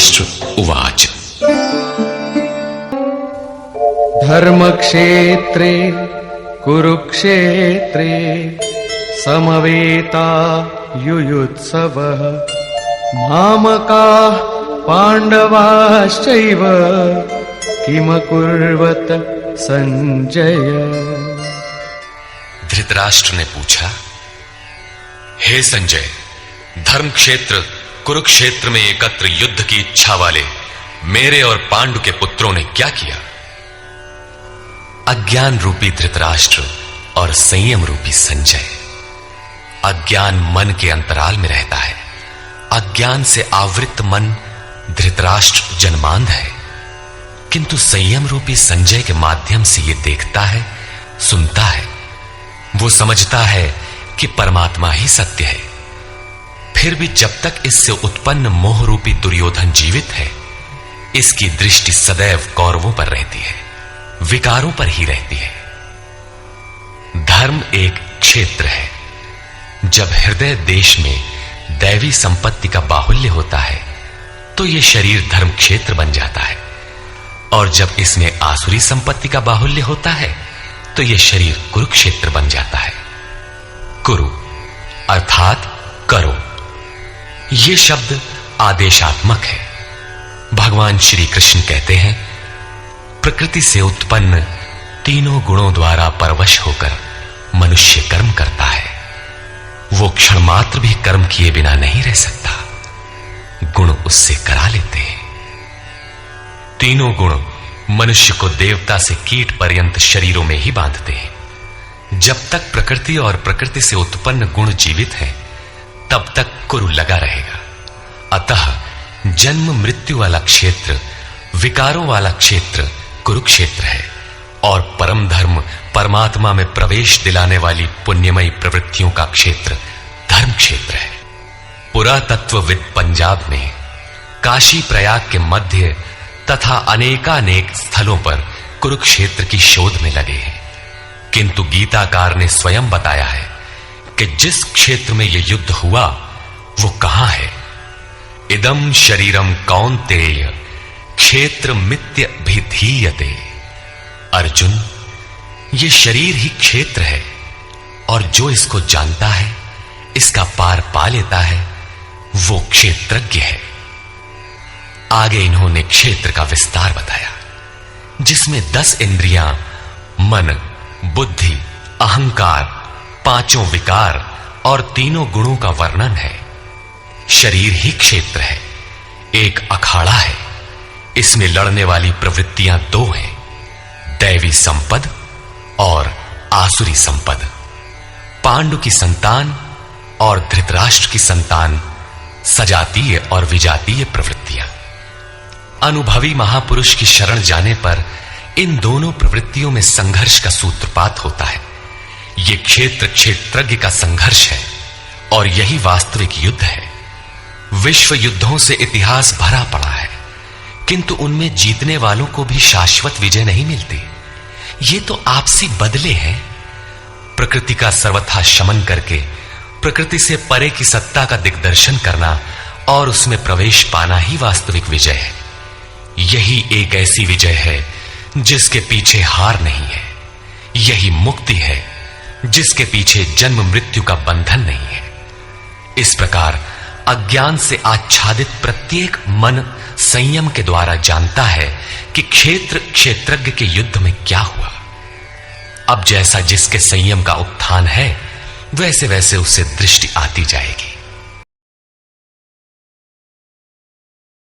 धृतराष्ट्र उवाच। धर्मक्षेत्रे कुरुक्षेत्रे समवेता युयुत्सवः मामकाः पाण्डवाश्चैव किमकुर्वत संजय। धृतराष्ट्र ने पूछा, हे संजय, धर्म क्षेत्र कुरुक्षेत्र में एकत्र युद्ध की इच्छा वाले मेरे और पांडु के पुत्रों ने क्या किया? अज्ञान रूपी धृतराष्ट्र और संयम रूपी संजय। अज्ञान मन के अंतराल में रहता है। अज्ञान से आवृत मन धृतराष्ट्र जन्मांध है, किंतु संयम रूपी संजय के माध्यम से यह देखता है, सुनता है। वो समझता है कि परमात्मा ही सत्य है। फिर भी जब तक इससे उत्पन्न मोह रूपी दुर्योधन जीवित है, इसकी दृष्टि सदैव कौरवों पर रहती है, विकारों पर ही रहती है। धर्म एक क्षेत्र है। जब हृदय देश में दैवी संपत्ति का बाहुल्य होता है तो यह शरीर धर्म क्षेत्र बन जाता है, और जब इसमें आसुरी संपत्ति का बाहुल्य होता है तो यह शरीर कुरुक्षेत्र बन जाता है। कुरु अर्थात करो। यह शब्द आदेशात्मक है। भगवान श्री कृष्ण कहते हैं, प्रकृति से उत्पन्न तीनों गुणों द्वारा परवश होकर मनुष्य कर्म करता है। वो क्षण मात्र भी कर्म किए बिना नहीं रह सकता। गुण उससे करा लेते हैं। तीनों गुण मनुष्य को देवता से कीट पर्यंत शरीरों में ही बांधते हैं। जब तक प्रकृति और प्रकृति से उत्पन्न गुण जीवित हैं, तब तक कुरु लगा रहेगा। अतः जन्म मृत्यु वाला क्षेत्र, विकारों वाला क्षेत्र कुरुक्षेत्र है, और परम धर्म परमात्मा में प्रवेश दिलाने वाली पुण्यमयी प्रवृत्तियों का क्षेत्र धर्म क्षेत्र है। पुरातत्वविद पंजाब में काशी प्रयाग के मध्य तथा अनेकानेक स्थलों पर कुरुक्षेत्र की शोध में लगे हैं, किंतु गीताकार ने स्वयं बताया है कि जिस क्षेत्र में यह युद्ध हुआ वो कहां है। इदम शरीरम कौन्तेय क्षेत्र मित्य भिधीयते। अर्जुन, ये शरीर ही क्षेत्र है, और जो इसको जानता है, इसका पार पा लेता है, वो क्षेत्रज्ञ है। आगे इन्होंने क्षेत्र का विस्तार बताया, जिसमें 10 इंद्रियां, मन, बुद्धि, अहंकार, 5 विकार और 3 गुणों का वर्णन है। शरीर ही क्षेत्र है, एक अखाड़ा है। इसमें लड़ने वाली प्रवृत्तियां 2 हैं, दैवी संपद और आसुरी संपद। पांडु की संतान और धृतराष्ट्र की संतान सजातीय और विजातीय प्रवृत्तियां। अनुभवी महापुरुष की शरण जाने पर इन दोनों प्रवृत्तियों में संघर्ष का सूत्रपात होता है। यह क्षेत्र क्षेत्रज्ञ का संघर्ष है, और यही वास्तविक युद्ध है। विश्व युद्धों से इतिहास भरा पड़ा है, किंतु उनमें जीतने वालों को भी शाश्वत विजय नहीं मिलती। ये तो आपसी बदले हैं। प्रकृति का सर्वथा शमन करके प्रकृति से परे की सत्ता का दिग्दर्शन करना और उसमें प्रवेश पाना ही वास्तविक विजय है। यही एक ऐसी विजय है जिसके पीछे हार नहीं है। यही मुक्ति है जिसके पीछे जन्म मृत्यु का बंधन नहीं है। इस प्रकार अज्ञान से आच्छादित प्रत्येक मन संयम के द्वारा जानता है कि क्षेत्र क्षेत्रज्ञ के युद्ध में क्या हुआ। अब जैसा जिसके संयम का उत्थान है, वैसे वैसे उससे दृष्टि आती जाएगी।